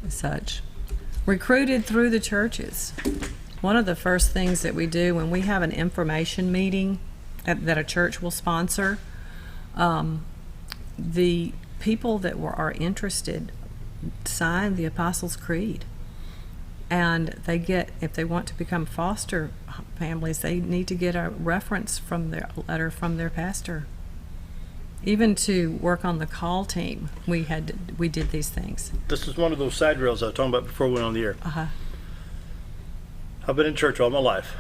such. Recruited through the churches. One of the first things that we do when we have an information meeting that a church will sponsor, the people that are interested sign the Apostles' Creed. And they get, if they want to become foster families, they need to get a reference from their letter from their pastor. Even to work on the call team, we did these things. This is one of those side rails I was talking about before we went on the air. Uh-huh. I've been in church all my life.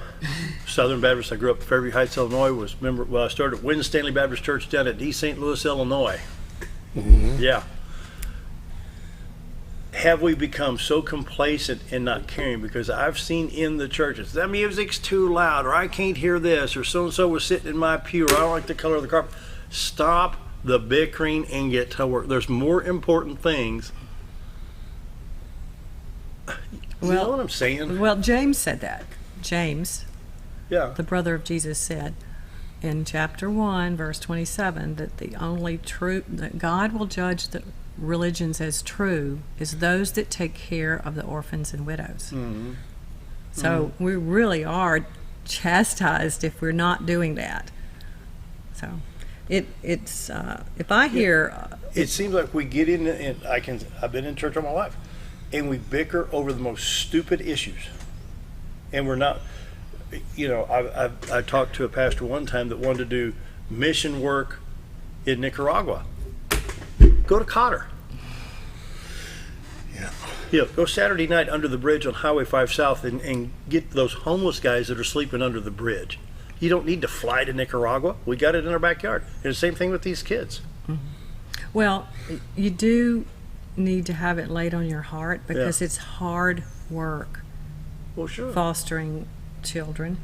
Southern Baptist. I grew up in Fairview Heights, Illinois. I started at Wynn Stanley Baptist Church down at East St. Louis, Illinois. Mm-hmm. Yeah. Have we become so complacent and not caring? Because I've seen in the churches, the music's too loud, or I can't hear this, or so-and-so was sitting in my pew, or I don't like the color of the carpet. Stop the bickering and get to work. There's more important things. You know what I'm saying? Well, James said that. James, yeah, the brother of Jesus, said in chapter 1, verse 27, that the only true, that God will judge the religions as true is those that take care of the orphans and widows. Mm-hmm. So we really are chastised if we're not doing that. So it's if I hear it seems like we get in and I've been in church all my life, and we bicker over the most stupid issues, and we're not. You know, I talked to a pastor one time that wanted to do mission work in Nicaragua. Go to Cotter. Yeah, go Saturday night under the bridge on Highway 5 South and get those homeless guys that are sleeping under the bridge. You don't need to fly to Nicaragua. We got it in our backyard. And the same thing with these kids. Mm-hmm. Well, you do need to have it laid on your heart because it's hard work. Well, sure. Fostering children,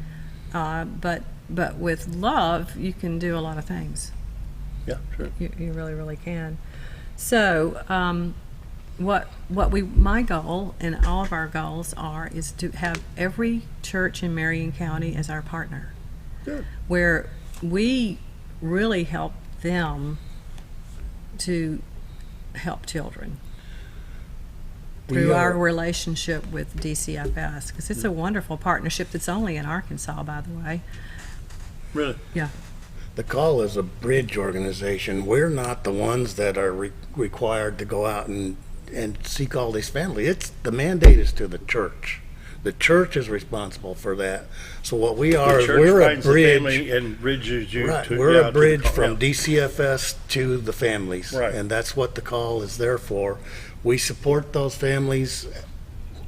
but with love, you can do a lot of things. Yeah, sure. You really, really can. So my goal and all of our goals is to have every church in Marion County as our partner. Good. Where we really help them to help children through our relationship with DCFS, because it's a wonderful partnership that's only in Arkansas, by the way. Really? Yeah. The call is a bridge organization. We're not the ones that are required to go out and seek all these families. The mandate is to the church. The church is responsible for that. So what we are is we're a bridge, and bridges you. Right. To, we're yeah, a bridge to the, from DCFS to the families, right. And that's what the call is there for. We support those families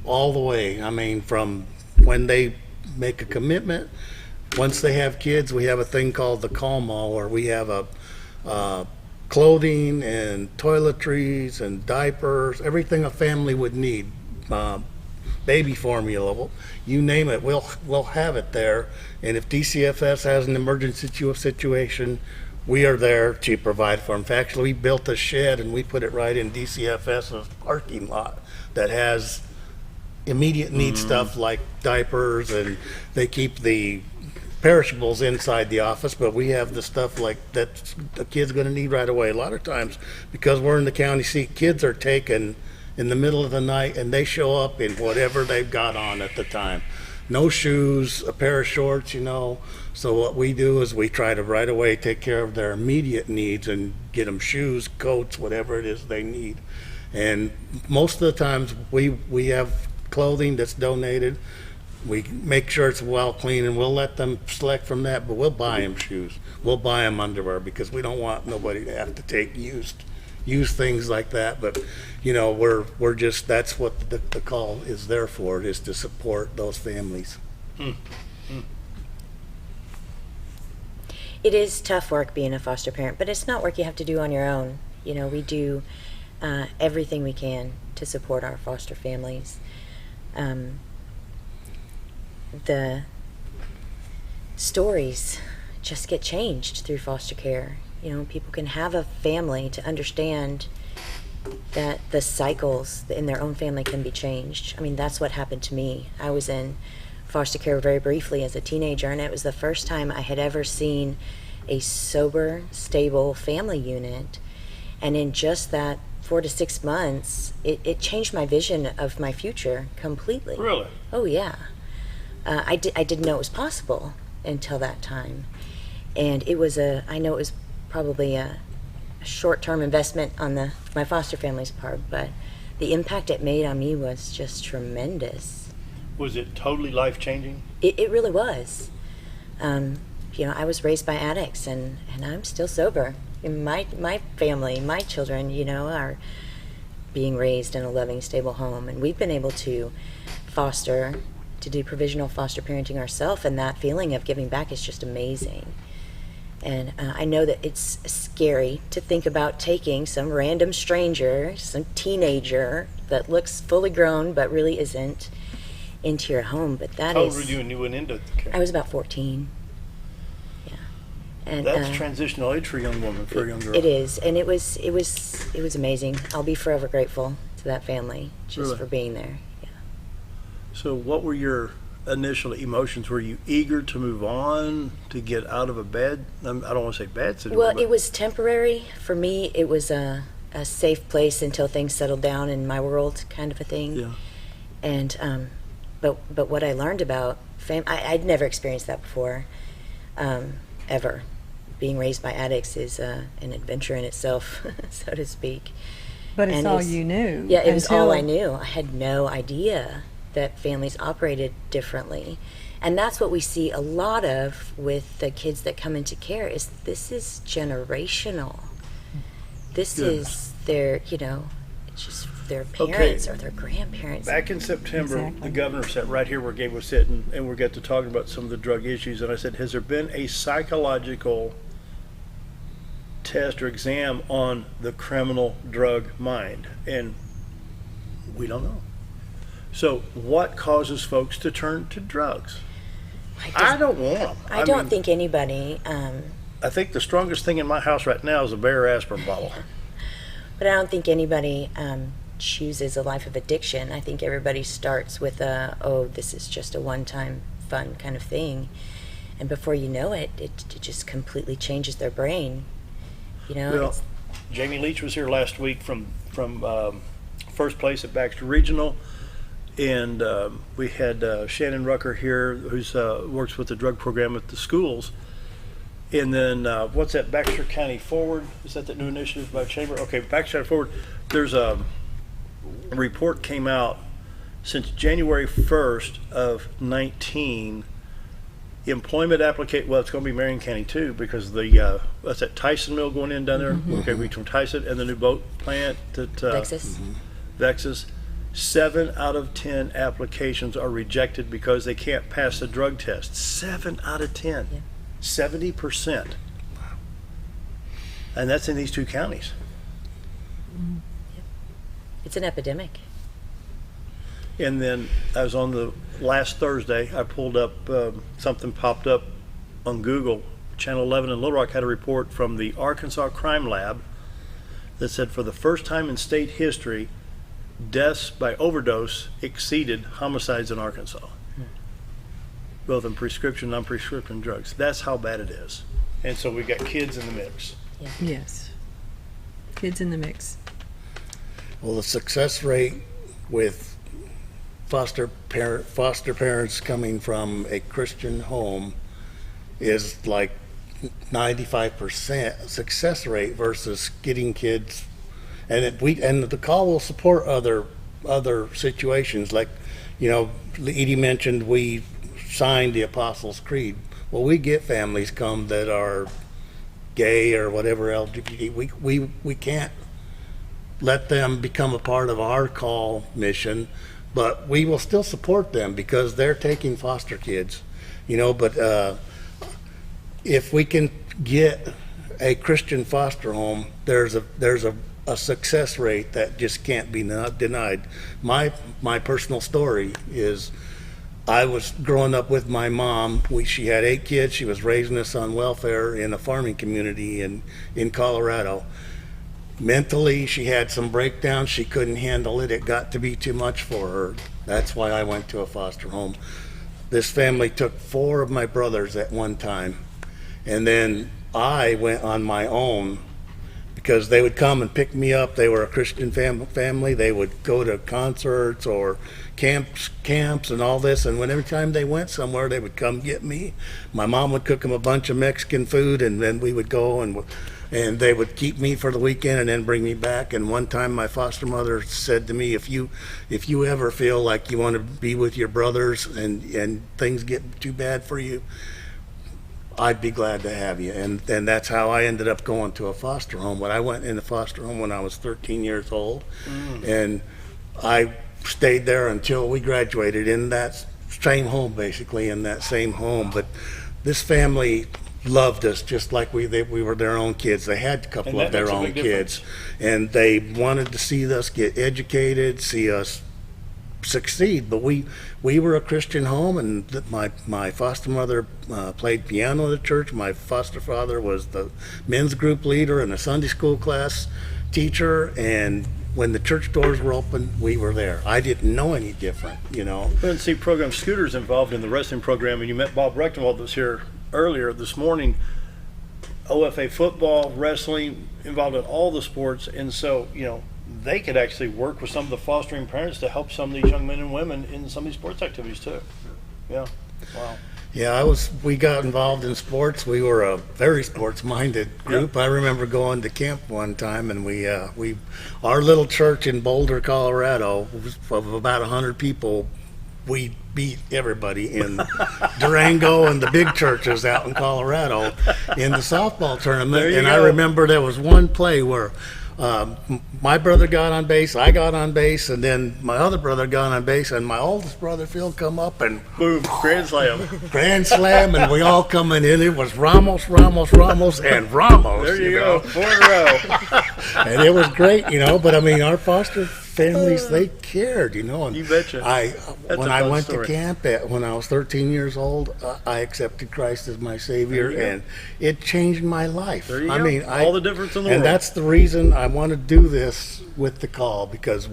all the way. I mean, from when they make a commitment, once they have kids, we have a thing called the call mall, where we have a clothing and toiletries and diapers, everything a family would need. Baby formula, you name it, we'll have it there. And if DCFS has an emergency situation, we are there to provide for them. In fact, we built a shed and we put it right in DCFS's parking lot that has immediate need stuff like diapers, and they keep the perishables inside the office, but we have the stuff like that the kid's going to need right away. A lot of times, because we're in the county seat, kids are taken in the middle of the night and they show up in whatever they've got on at the time. No shoes, a pair of shorts, So what we do is we try to right away take care of their immediate needs and get them shoes, coats, whatever it is they need. And most of the times we have clothing that's donated. We make sure it's well clean, and we'll let them select from that, but we'll buy them shoes. We'll buy them underwear, because we don't want nobody to have to take used things like that. But we're just, that's what the call is there for, is to support those families. It is tough work being a foster parent, but it's not work you have to do on your own. We do everything we can to support our foster families. The stories just get changed through foster care. People can have a family to understand that the cycles in their own family can be changed. I mean, that's what happened to me. I was in foster care very briefly as a teenager, and it was the first time I had ever seen a sober, stable family unit. And in just that 4 to 6 months, it changed my vision of my future completely. Really? Oh, yeah. I didn't know it was possible until that time. And I know it was probably a short-term investment on my foster family's part, but the impact it made on me was just tremendous. Was it totally life-changing? It really was. I was raised by addicts, and I'm still sober. And my family, my children, are being raised in a loving, stable home, and we've been able to do provisional foster parenting ourselves, and that feeling of giving back is just amazing. And I know that it's scary to think about taking some random stranger, some teenager that looks fully grown but really isn't, into your home. But that is... How old were you when you went into the care? I was about 14. Yeah. And that's transitional age for a young woman, for a young girl. It is, and it was amazing. I'll be forever grateful to that family just for being there. Yeah. So what were your initial emotions? Were you eager to move on, to get out of a bad, I don't want to say bad situation? Well, it was temporary. For me, it was a safe place until things settled down in my world, kind of a thing. Yeah. And, but what I learned about I'd never experienced that before, ever. Being raised by addicts is an adventure in itself, so to speak. But it's all you knew. Yeah, it was all I knew. I had no idea that families operated differently. And that's what we see a lot of with the kids that come into care, is this is generational. This is their, it's just their parents or their grandparents. Back in September, the governor sat right here where Gabe was sitting, and we got to talking about some of the drug issues, and I said, has there been a psychological test or exam on the criminal drug mind? And we don't know. So what causes folks to turn to drugs? I don't want them. I don't think anybody... I think the strongest thing in my house right now is a Bayer aspirin bottle. But I don't think anybody chooses a life of addiction. I think everybody starts with this is just a one-time fun kind of thing. And before you know it, it just completely changes their brain. Well, Jamie Leach was here last week from first place at Baxter Regional. And we had Shannon Rucker here, who's works with the drug program at the schools. And then what's that, Baxter County Forward? Is that new initiative by Chamber? Okay, Baxter County Forward. There's a report came out since January 1st of 19. Employment applicate. Well, it's going to be Marion County too, because the what's that, Tyson Mill going in down there? Mm-hmm. Okay, between Tyson and the new boat plant at Texas. Vexus. 7 out of 10 applications are rejected because they can't pass the drug test. 7 out of 10. Yeah. 70%. And that's in these 2 counties. Mm-hmm. Yep. It's an epidemic. And then I was on the last Thursday, I pulled up, something popped up on Google. Channel 11 in Little Rock had a report from the Arkansas Crime Lab that said for the first time in state history, deaths by overdose exceeded homicides in Arkansas, both in prescription and non-prescription drugs. That's how bad it is. And so we got kids in the mix. Yeah. Yes. Kids in the mix. Well, the success rate with foster parents coming from a Christian home is like 95% success rate versus getting kids. And the call will support other situations, like, Edie mentioned we signed the Apostles' Creed. Well, we get families come that are gay or whatever LGBT. We can't let them become a part of our call mission, but we will still support them because they're taking foster kids, But if we can get a Christian foster home, there's a success rate that just can't be denied. My personal story is I was growing up with my mom. She had 8 kids. She was raising us on welfare in a farming community in Colorado. Mentally, she had some breakdowns. She couldn't handle it. It got to be too much for her. That's why I went to a foster home. This family took 4 of my brothers at one time. And then I went on my own because they would come and pick me up. They were a Christian family. They would go to concerts or camps and all this. And every time they went somewhere, they would come get me. My mom would cook them a bunch of Mexican food, and then we would go and they would keep me for the weekend and then bring me back. And one time my foster mother said to me, if you ever feel like you want to be with your brothers and things get too bad for you, I'd be glad to have you. And that's how I ended up going to a foster home. But I went in the foster home when I was 13 years old. And I stayed there until we graduated in that same home, basically, in that same home. But this family loved us just like we were their own kids. They had a couple of their own kids, and they wanted to see us get educated, see us succeed. But we were a Christian home, and my foster mother played piano at the church. My foster father was the men's group leader and a Sunday school class teacher, and when the church doors were open, we were there. I didn't know any different, We didn't see program Scooter's involved in the wrestling program, and you met Bob Rechtenwald that was here earlier this morning. OFA football, wrestling, involved in all the sports, and so they could actually work with some of the fostering parents to help some of these young men and women in some of these sports activities too. Yeah, wow. Yeah, we got involved in sports. We were a very sports-minded group. Yep. I remember going to camp one time, and our little church in Boulder, Colorado, of about 100 people, we beat everybody in Durango and the big churches out in Colorado in the softball tournament. And I remember there was one play where my brother got on base, I got on base, and then my other brother got on base, and my oldest brother Phil come up and boom, grand slam, and we all coming in. It was Ramos, and Ramos. There you go, 4 in a row. And it was great, but I mean, our foster families, they cared, And you betcha. When I went to camp when I was 13 years old, I accepted Christ as my Savior, and it changed my life. There you go. I mean, all the difference in the world. And that's the reason I want to do this with the call, because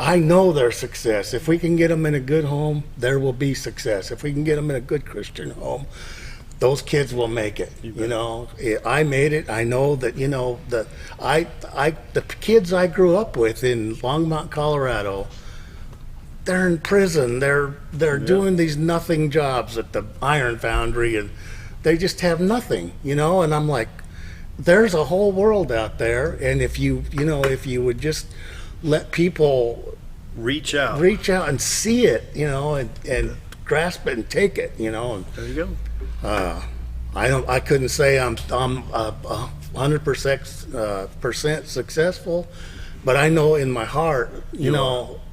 I know their success. If we can get them in a good home, there will be success. If we can get them in a good Christian home, those kids will make it. I made it. I know that the kids I grew up with in Longmont, Colorado, they're in prison. They're doing these nothing jobs at the iron foundry, and they just have nothing. And I'm like, there's a whole world out there, and if you would just let people reach out and see it, and grasp it and take it, And there you go. I couldn't say I'm 100% successful, but I know in my heart,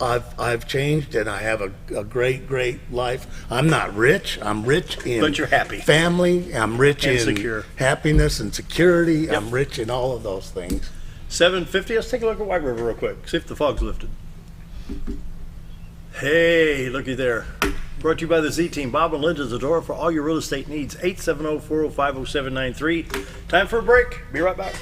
I've changed, and I have a great life. I'm not rich. I'm rich in but you're happy. Family. I'm rich and in secure. Happiness and security. Yep. I'm rich in all of those things. 7:50. Let's take a look at White River real quick. See if the fog's lifted. Hey, looky there. Brought to you by the Z-Team. Bob and Linda Zadora for all your real estate needs. 870-405-0793. Time for a break. Be right back.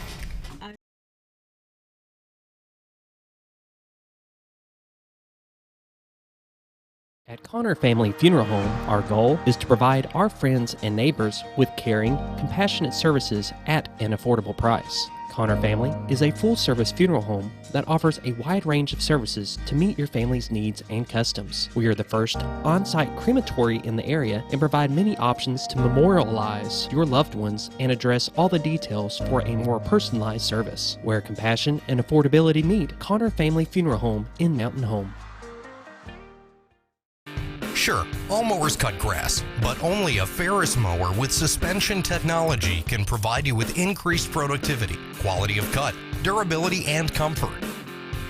At Connor Family Funeral Home, our goal is to provide our friends and neighbors with caring, compassionate services at an affordable price. Connor Family is a full-service funeral home that offers a wide range of services to meet your family's needs and customs. We are the first on-site crematory in the area and provide many options to memorialize your loved ones and address all the details for a more personalized service. Where compassion and affordability meet, Connor Family Funeral Home in Mountain Home. Sure, all mowers cut grass, but only a Ferris mower with suspension technology can provide you with increased productivity, quality of cut, durability, and comfort.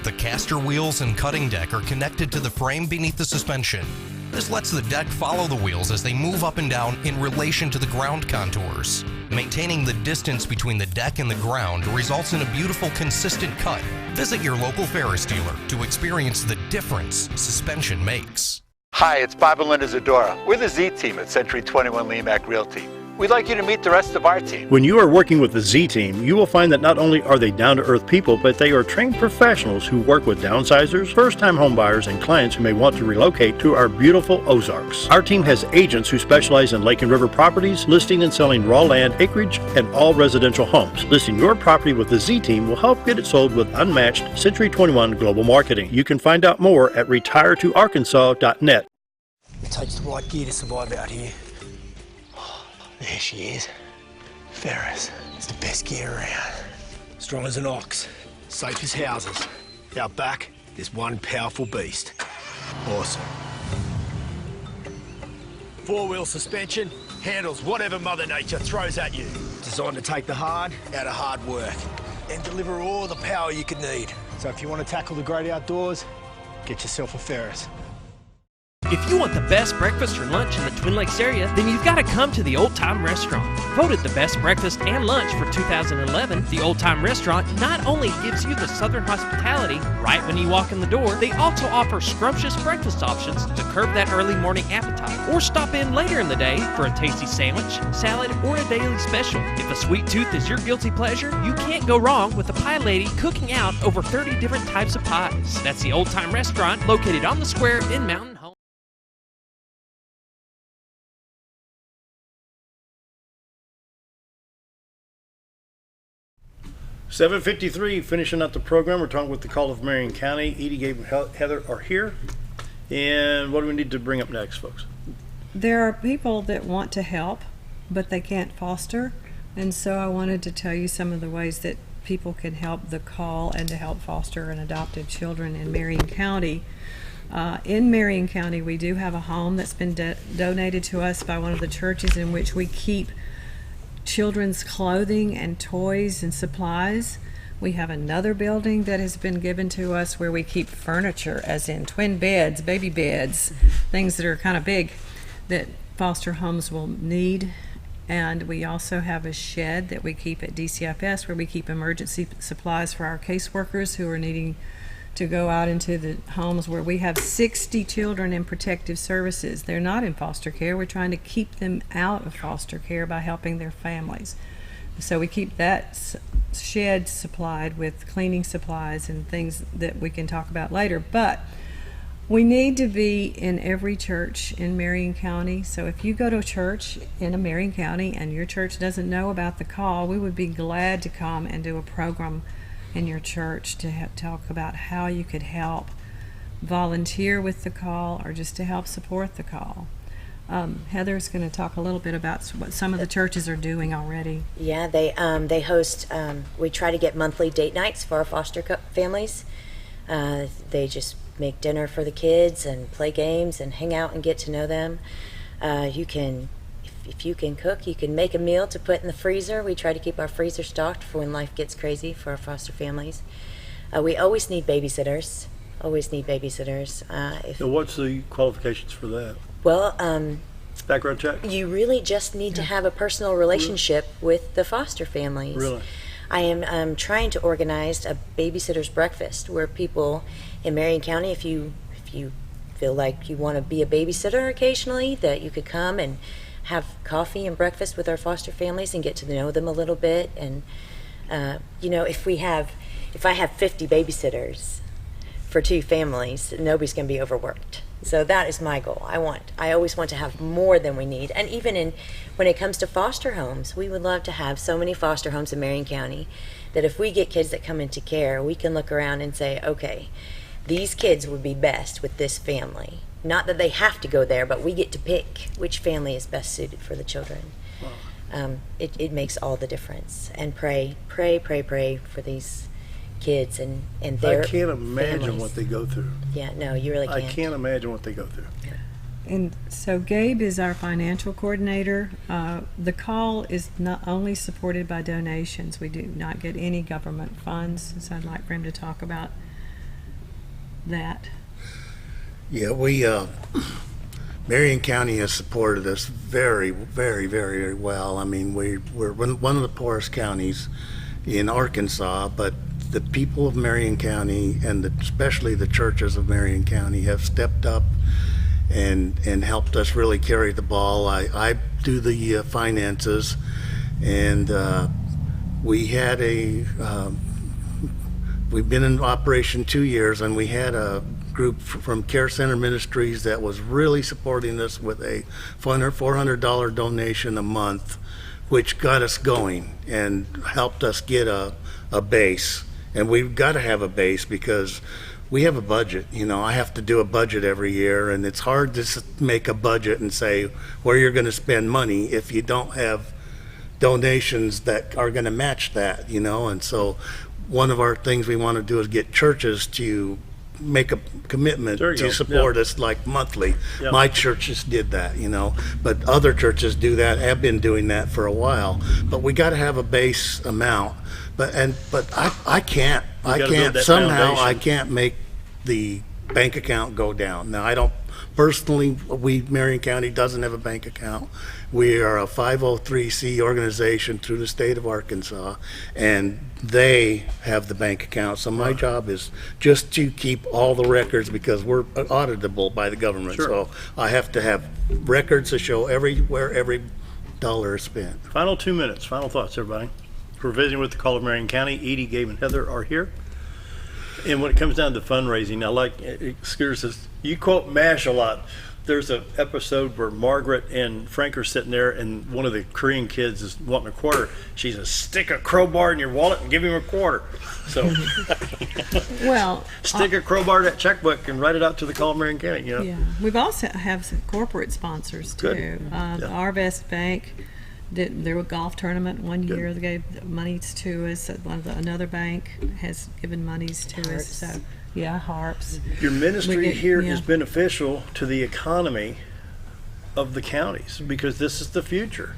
The caster wheels and cutting deck are connected to the frame beneath the suspension. This lets the deck follow the wheels as they move up and down in relation to the ground contours. Maintaining the distance between the deck and the ground results in a beautiful, consistent cut. Visit your local Ferris dealer to experience the difference suspension makes. Hi, it's Bob and Linda Zadora. We're the Z-Team at Century 21 Lemac Realty. We'd like you to meet the rest of our team. When you are working with the Z-Team, you will find that not only are they down-to-earth people, but they are trained professionals who work with downsizers, first-time homebuyers, and clients who may want to relocate to our beautiful Ozarks. Our team has agents who specialize in lake and river properties, listing and selling raw land, acreage, and all residential homes. Listing your property with the Z-Team will help get it sold with unmatched Century 21 global marketing. You can find out more at retiretoarkansas.net. It takes the right gear to survive out here. There she is. Ferris. It's the best gear around. Strong as an ox. Safe as houses. Out back, there's one powerful beast. Awesome. Four-wheel suspension. Handles whatever Mother Nature throws at you. Designed to take the hard out of hard work. And deliver all the power you can need. So if you want to tackle the great outdoors, get yourself a Ferris. If you want the best breakfast or lunch in the Twin Lakes area, then you've got to come to the Old Time Restaurant. Voted the best breakfast and lunch for 2011, the Old Time Restaurant not only gives you the Southern hospitality right when you walk in the door, they also offer scrumptious breakfast options to curb that early morning appetite. Or stop in later in the day for a tasty sandwich, salad, or a daily special. If a sweet tooth is your guilty pleasure, you can't go wrong with the pie lady cooking out over 30 different types of pies. That's the Old Time Restaurant located on the square in Mountain Home. 7:53, finishing up the program. We're talking with the Call of Marion County. Edie, Gabe, and Heather are here. And what do we need to bring up next, folks? There are people that want to help, but they can't foster. And so I wanted to tell you some of the ways that people can help the call and to help foster and adopted children in Marion County. In Marion County, we do have a home that's been donated to us by one of the churches in which we keep children's clothing and toys and supplies. We have another building that has been given to us where we keep furniture, as in twin beds, baby beds, things that are kind of big that foster homes will need. And we also have a shed that we keep at DCFS where we keep emergency supplies for our caseworkers who are needing to go out into the homes where we have 60 children in protective services. They're not in foster care. We're trying to keep them out of foster care by helping their families. So we keep that shed supplied with cleaning supplies and things that we can talk about later. But we need to be in every church in Marion County. So if you go to a church in a Marion County and your church doesn't know about the call, we would be glad to come and do a program in your church to talk about how you could help volunteer with the call or just to help support the call. Heather's going to talk a little bit about what some of the churches are doing already. Yeah, they host, we try to get monthly date nights for our foster families. They just make dinner for the kids and play games and hang out and get to know them. You can, if you can cook, you can make a meal to put in the freezer. We try to keep our freezer stocked for when life gets crazy for our foster families. We always need babysitters. So what's the qualifications for that? Well, background check? You really just need to have a personal relationship with the foster families. Really? I am trying to organize a babysitter's breakfast where people in Marion County, if you feel like you want to be a babysitter occasionally, that you could come and have coffee and breakfast with our foster families and get to know them a little bit. And if I have 50 babysitters for 2 families, nobody's going to be overworked. So that is my goal. I always want to have more than we need. And even when it comes to foster homes, we would love to have so many foster homes in Marion County that if we get kids that come into care, we can look around and say, okay, these kids would be best with this family. Not that they have to go there, but we get to pick which family is best suited for the children. It makes all the difference. And pray for these kids and their I can't imagine families. what they go through. Yeah, no, you really can't. I can't imagine what they go through. And so Gabe is our financial coordinator. The call is not only supported by donations. We do not get any government funds, so I'd like for him to talk about that. Yeah, Marion County has supported us very, very, very well. I mean, we're one of the poorest counties in Arkansas, but the people of Marion County and especially the churches of Marion County have stepped up and helped us really carry the ball. I do the finances, and we had we've been in operation 2 years, and we had a group from Care Center Ministries that was really supporting us with a $400 donation a month, which got us going and helped us get a base. And we've got to have a base because we have a budget. I have to do a budget every year, and it's hard to make a budget and say where you're going to spend money if you don't have donations that are going to match that, And so one of our things we want to do is get churches to make a commitment to support us like monthly. My churches did that, but other churches do that, have been doing that for a while. But we got to have a base amount. But I can't somehow I can't make the bank account go down. Now I don't personally. Marion County doesn't have a bank account. We are a 503c organization through the state of Arkansas, and they have the bank account. So my job is just to keep all the records because we're auditable by the government. Sure. So I have to have records to show where every dollar is spent. Final 2 minutes. Final thoughts, everybody. We're visiting with the Call of Marion County. Edie, Gabe, and Heather are here. And when it comes down to fundraising, I like, excuse us, you quote MASH a lot. There's an episode where Margaret and Frank are sitting there, and one of the Korean kids is wanting a quarter. She says, stick a crowbar in your wallet and give him a quarter. So, well, stick a crowbar to that checkbook and write it out to the Call of Marion County. Yeah, we've also have some corporate sponsors too. Arvest Bank. There was a golf tournament one year. They gave monies to us. Another bank has given monies to us. So, Harps. Your ministry here is beneficial to the economy of the counties because this is the future.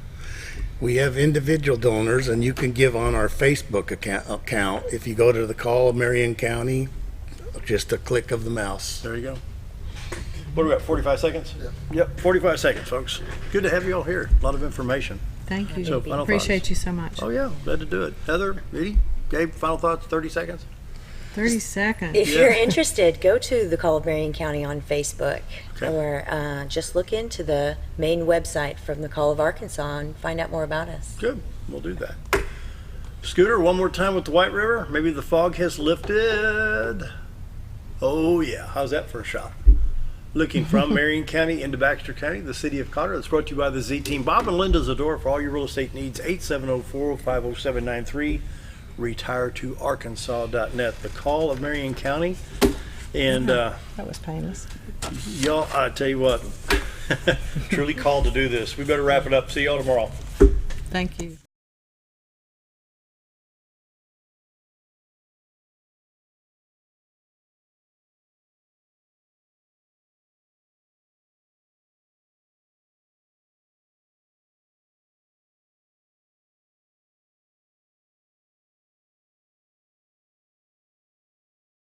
We have individual donors, and you can give on our Facebook account. If you go to the Call of Marion County, just a click of the mouse. There you go. What about 45 seconds? Yep, 45 seconds, folks. Good to have you all here. A lot of information. Thank you. So, final Appreciate thoughts. you so much. Oh, yeah. Glad to do it. Heather, Edie, Gabe, final thoughts, 30 seconds? 30 seconds. If you're interested, go to the Call of Marion County on Facebook, Okay. or just look into the main website from the Call of Arkansas and find out more about us. Good. We'll do that. Scooter, one more time with the White River. Maybe the fog has lifted. Oh, yeah. How's that for a shot? Looking from Marion County into Baxter County, the city of Conroe. It's brought to you by the Z Team. Bob and Linda Zador for all your real estate needs. 870-405-0793. RetireToArkansas.net. The Call of Marion County. And that was painless. y'all, I tell you what, truly called to do this. We better wrap it up. See y'all tomorrow. Thank you.